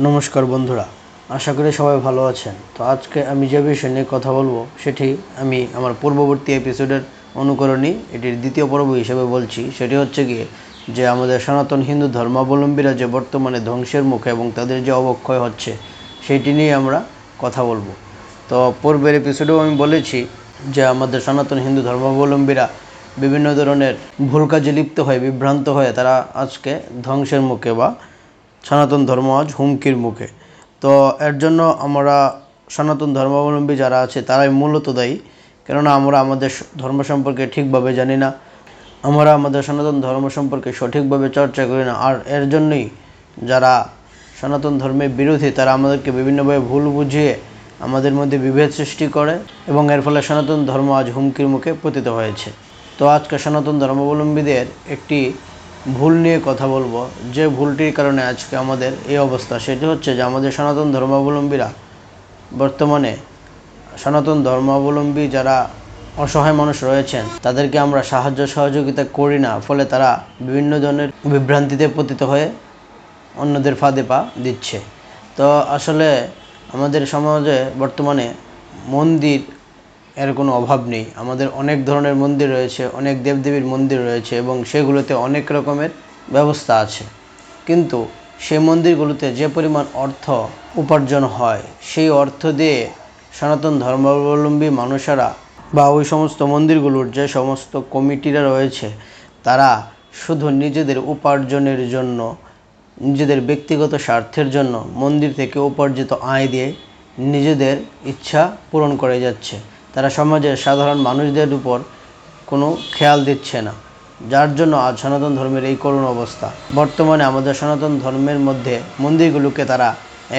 নমস্কার বন্ধুরা, আশা করি সবাই ভালো আছেন। তো আজকে আমি যে বিষয় নিয়ে কথা বলবো সেটি আমি আমার পূর্ববর্তী এপিসোডের অনুকরণী এটির দ্বিতীয় পর্ব হিসেবে বলছি। সেটি হচ্ছে গিয়ে যে আমাদের সনাতন হিন্দু ধর্মাবলম্বীরা যে বর্তমানে ধ্বংসের মুখে এবং তাদের যে অবক্ষয় হচ্ছে সেইটি নিয়ে আমরা কথা বলবো। তো পূর্বের এপিসোডেও আমি বলেছি যে আমাদের সনাতন হিন্দু ধর্মাবলম্বীরা বিভিন্ন ধরনের ভুল কাজে লিপ্ত হয়ে বিভ্রান্ত হয়ে তারা আজকে ধ্বংসের মুখে বা সনাতন ধর্ম আজ হুমকির মুখে। তো এর জন্য আমরা সনাতন ধর্মাবলম্বী যারা আছে তারাই মূলত দায়ী, কেননা আমরা আমাদের ধর্ম সম্পর্কে ঠিকভাবে জানি না, আমরা আমাদের সনাতন ধর্ম সম্পর্কে সঠিকভাবে চর্চা করি না। আর এর জন্যই যারা সনাতন ধর্মের বিরোধী তারা আমাদেরকে বিভিন্নভাবে ভুল বুঝিয়ে আমাদের মধ্যে বিভেদ সৃষ্টি করে এবং এর ফলে সনাতন ধর্ম আজ হুমকির মুখে পতিত হয়েছে। তো আজকে সনাতন ধর্মাবলম্বীদের একটি ভুল নিয়ে কথা বলবো, যে ভুলটির কারণে আজকে আমাদের এই অবস্থা। সেটি হচ্ছে যে আমাদের সনাতন ধর্মাবলম্বীরা বর্তমানে সনাতন ধর্মাবলম্বী যারা অসহায় মানুষ রয়েছেন তাদেরকে আমরা সাহায্য সহযোগিতা করি না, ফলে তারা বিভিন্ন ধরনের বিভ্রান্তিতে পতিত হয়ে অন্যদের ফাঁদে পা দিচ্ছে। তো আসলে আমাদের সমাজে বর্তমানে মন্দির এর কোনো অভাব নেই। আমাদের অনেক ধরনের মন্দির রয়েছে, অনেক দেবদেবীর মন্দির রয়েছে এবং সেগুলোতে অনেক রকমের ব্যবস্থা আছে, কিন্তু সেই মন্দিরগুলোতে যে পরিমাণ অর্থ উপার্জন হয় সেই অর্থ দিয়ে সনাতন ধর্মাবলম্বী মানুষেরা বা ওই সমস্ত মন্দিরগুলোর যে সমস্ত কমিটিরা রয়েছে তারা শুধু নিজেদের উপার্জনের জন্য, নিজেদের ব্যক্তিগত স্বার্থের জন্য মন্দির থেকে উপার্জিত আয় দিয়ে নিজেদের ইচ্ছা পূরণ করে যাচ্ছে। তারা সমাজের সাধারণ মানুষদের উপর কোনো খেয়াল দিচ্ছে না, যার জন্য আজ সনাতন ধর্মের এই করুণ অবস্থা। বর্তমানে আমাদের সনাতন ধর্মের মধ্যে মন্দিরগুলোকে তারা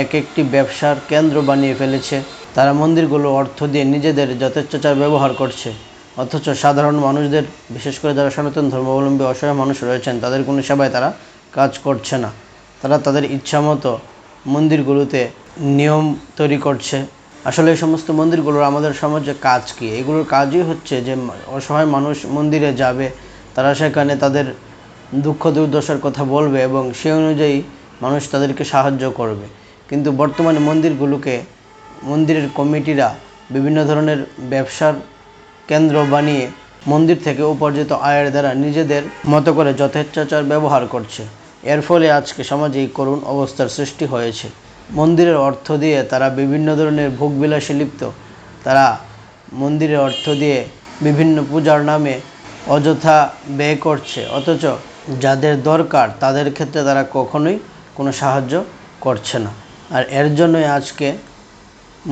এক একটি ব্যবসার কেন্দ্র বানিয়ে ফেলেছে। তারা মন্দিরগুলো অর্থ দিয়ে নিজেদের যথেচ্ছাচার ব্যবহার করছে, অথচ সাধারণ মানুষদের, বিশেষ করে যারা সনাতন ধর্মাবলম্বী অসহায় মানুষ রয়েছেন তাদের কোনো সেবায় তারা কাজ করছে না। তারা তাদের ইচ্ছা মতো মন্দিরগুলোতে নিয়ম তৈরি করছে। আসলে এই সমস্ত মন্দিরগুলোর আমাদের সমাজে কাজ কী? এগুলোর কাজই হচ্ছে যে অসহায় মানুষ মন্দিরে যাবে, তারা সেখানে তাদের দুঃখ দুর্দশার কথা বলবে এবং সেই অনুযায়ী মানুষ তাদেরকে সাহায্য করবে। কিন্তু বর্তমানে মন্দিরের কমিটিরা বিভিন্ন ধরনের ব্যবসার কেন্দ্র বানিয়ে মন্দির থেকে উপার্জিত আয়ের দ্বারা নিজেদের মতো করে যথেচ্ছাচার ব্যবহার করছে। এর ফলে আজকে সমাজে এই করুণ অবস্থার সৃষ্টি হয়েছে। মন্দিরের অর্থ দিয়ে তারা বিভিন্ন ধরনের ভোগবিলাসে লিপ্ত। তারা মন্দিরের অর্থ দিয়ে বিভিন্ন পূজার নামে অযথা ব্যয় করছে, অথচ যাদের দরকার তাদের ক্ষেত্রে তারা কখনোই কোনো সাহায্য করছে না। আর এর জন্যই আজকে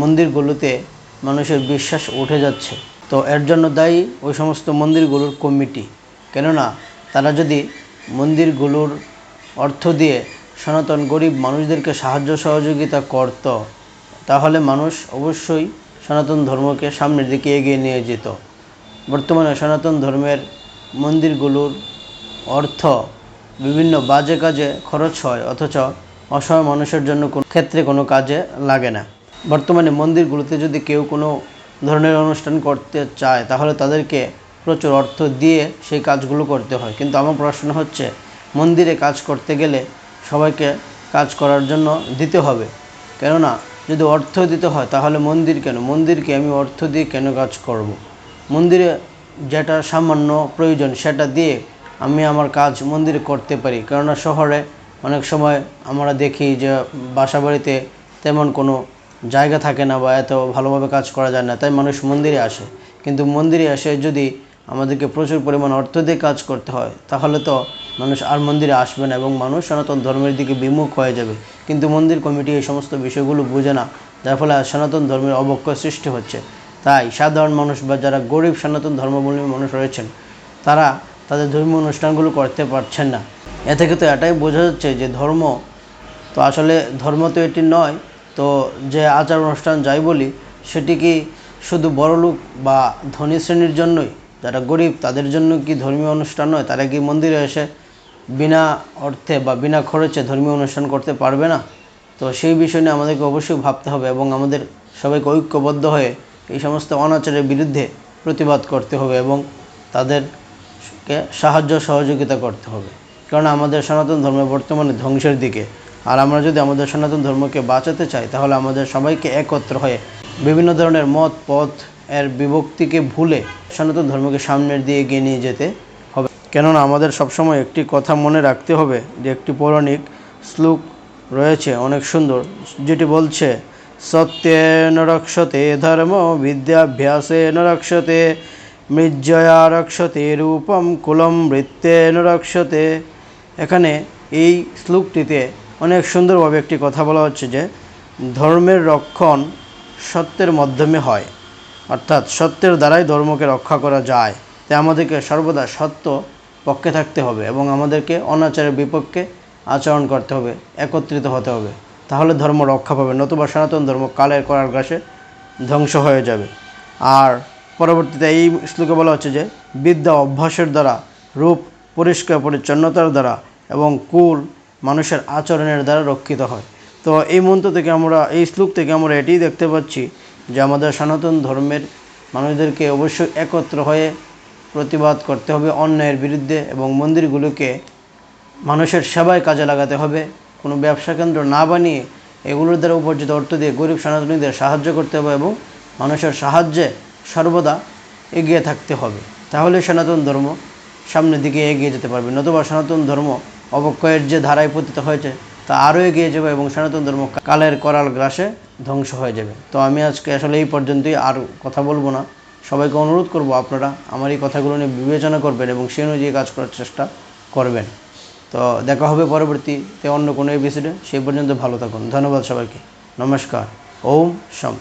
মন্দিরগুলোতে মানুষের বিশ্বাস উঠে যাচ্ছে। তো এর জন্য দায়ী ওই সমস্ত মন্দিরগুলোর কমিটি, কেননা তারা যদি মন্দিরগুলোর অর্থ দিয়ে সনাতন গরিব মানুষদেরকে সাহায্য সহযোগিতা করত তাহলে মানুষ অবশ্যই সনাতন ধর্মকে সামনের দিকে এগিয়ে নিয়ে যেত। বর্তমানে সনাতন ধর্মের মন্দিরগুলোর অর্থ বিভিন্ন বাজে কাজে খরচ হয়, অথচ অসহায় মানুষের জন্য কোনো ক্ষেত্রে কোনো কাজে লাগে না। বর্তমানে মন্দিরগুলোতে যদি কেউ কোনো ধরনের অনুষ্ঠান করতে চায় তাহলে তাদেরকে প্রচুর অর্থ দিয়ে সেই কাজগুলো করতে হয়। কিন্তু আমার প্রশ্ন হচ্ছে, মন্দিরে কাজ করতে গেলে সবাইকে কাজ করার জন্য দিতে হবে, কেননা যদি অর্থ দিতে হয় তাহলে মন্দিরকে আমি অর্থ দিয়ে কেন কাজ করব? মন্দিরে যেটা সামান্য প্রয়োজন সেটা দিয়ে আমি আমার কাজ মন্দিরে করতে পারি, কেননা শহরে অনেক সময় আমরা দেখি যে বাসা বাড়িতে তেমন কোনো জায়গা থাকে না বা এত ভালোভাবে কাজ করা যায় না, তাই মানুষ মন্দিরে আসে। কিন্তু মন্দিরে এসে যদি আমাদেরকে প্রচুর পরিমাণ অর্থ দিয়ে কাজ করতে হয় তাহলে তো মানুষ আর মন্দিরে আসবে না এবং মানুষ সনাতন ধর্মের দিকে বিমুখ হয়ে যাবে। কিন্তু মন্দির কমিটি এই সমস্ত বিষয়গুলো বোঝে না, যার ফলে সনাতন ধর্মের অবক্ষয় সৃষ্টি হচ্ছে। তাই সাধারণ মানুষ বা যারা গরিব সনাতন ধর্মাবলম্বী মানুষ রয়েছেন তারা তাদের ধর্মীয় অনুষ্ঠানগুলো করতে পারছেন না। এ থেকে তো এটাই বোঝা যাচ্ছে যে ধর্ম তো আসলে ধর্ম তো এটি নয়। তো যে আচার অনুষ্ঠান যাই বলি সেটি কি শুধু বড়লোক বা ধনী শ্রেণীর জন্যই? যারা গরিব তাদের জন্য কি ধর্মীয় অনুষ্ঠান নয়? তারা কি মন্দিরে এসে বিনা অর্থে বা বিনা খরচে ধর্মীয় অনুষ্ঠান করতে পারবে না? তো সেই বিষয় নিয়ে আমাদেরকে অবশ্যই ভাবতে হবে এবং আমাদের সবাইকে ঐক্যবদ্ধ হয়ে এই সমস্ত অনাচারের বিরুদ্ধে প্রতিবাদ করতে হবে এবং তাদেরকে সাহায্য সহযোগিতা করতে হবে, কারণ আমাদের সনাতন ধর্ম বর্তমানে ধ্বংসের দিকে। আর আমরা যদি আমাদের সনাতন ধর্মকে বাঁচাতে চাই তাহলে আমাদের সবাইকে একত্র হয়ে বিভিন্ন ধরনের মত পথ এর বিভক্তিকে ভুলে সনাতন ধর্মকে সামনের দিয়ে এগিয়ে নিয়ে যেতে হবে। কেননা আমাদের সবসময় একটি কথা মনে রাখতে হবে যে একটি পৌরাণিক শ্লোক রয়েছে অনেক সুন্দর, যেটি বলছে সত্যেন রক্ষতে ধর্ম বিদ্যাভ্যাসেন রক্ষতে মৃজ্জয়া রক্ষতে রূপম কুলম বৃত্তেন রক্ষতে। এখানে এই শ্লোকটিতে অনেক সুন্দরভাবে একটি কথা বলা হচ্ছে যে ধর্মের রক্ষণ সত্যের মাধ্যমে হয়, অর্থাৎ সত্যের দ্বারাই ধর্মকে রক্ষা করা যায়। তাই আমাদেরকে সর্বদা সত্য পক্ষে থাকতে হবে এবং আমাদেরকে অনাচারের বিপক্ষে আচরণ করতে হবে, একত্রিত হতে হবে, তাহলে ধর্ম রক্ষা পাবে, নতুবা সনাতন ধর্ম কালের কারাগারে ধ্বংস হয়ে যাবে। আর পরবর্তীতে এই শ্লোকে বলা হচ্ছে যে বিদ্যা অভ্যাসের দ্বারা, রূপ পরিষ্কার পরিচ্ছন্নতার দ্বারা এবং কুল মানুষের আচরণের দ্বারা রক্ষিত হয়। তো এই মন্ত্র থেকে আমরা, এই শ্লোক থেকে আমরা এটিই দেখতে পাচ্ছি যে আমাদের সনাতন ধর্মের মানুষদেরকে অবশ্যই একত্র হয়ে প্রতিবাদ করতে হবে অন্যায়ের বিরুদ্ধে এবং মন্দিরগুলোকে মানুষের সেবায় কাজে লাগাতে হবে। কোনো ব্যবসা কেন্দ্র না বানিয়ে এগুলোর দ্বারা উপার্জিত অর্থ দিয়ে গরিব সনাতনীদের সাহায্য করতে হবে এবং মানুষের সাহায্যে সর্বদা এগিয়ে থাকতে হবে, তাহলে সনাতন ধর্ম সামনের দিকে এগিয়ে যেতে পারবে। নতুবা সনাতন ধর্ম অবক্ষয়ের যে ধারায় পতিত হয়েছে তা আরও এগিয়ে যাবে এবং সনাতন ধর্ম কালের করাল গ্রাসে ধ্বংস হয়ে যাবে। তো আমি আজকে আসলে এই পর্যন্তই, আর কথা বলবো না। সবাইকে অনুরোধ করব আপনারা আমার এই কথাগুলো নিয়ে বিবেচনা করবেন এবং সেই অনুযায়ী কাজ করার চেষ্টা করবেন। তো দেখা হবে পরবর্তীতে অন্য কোনো এপিসোডে। সেই পর্যন্ত ভালো থাকুন। ধন্যবাদ সবাইকে। নমস্কার। ওম শাম।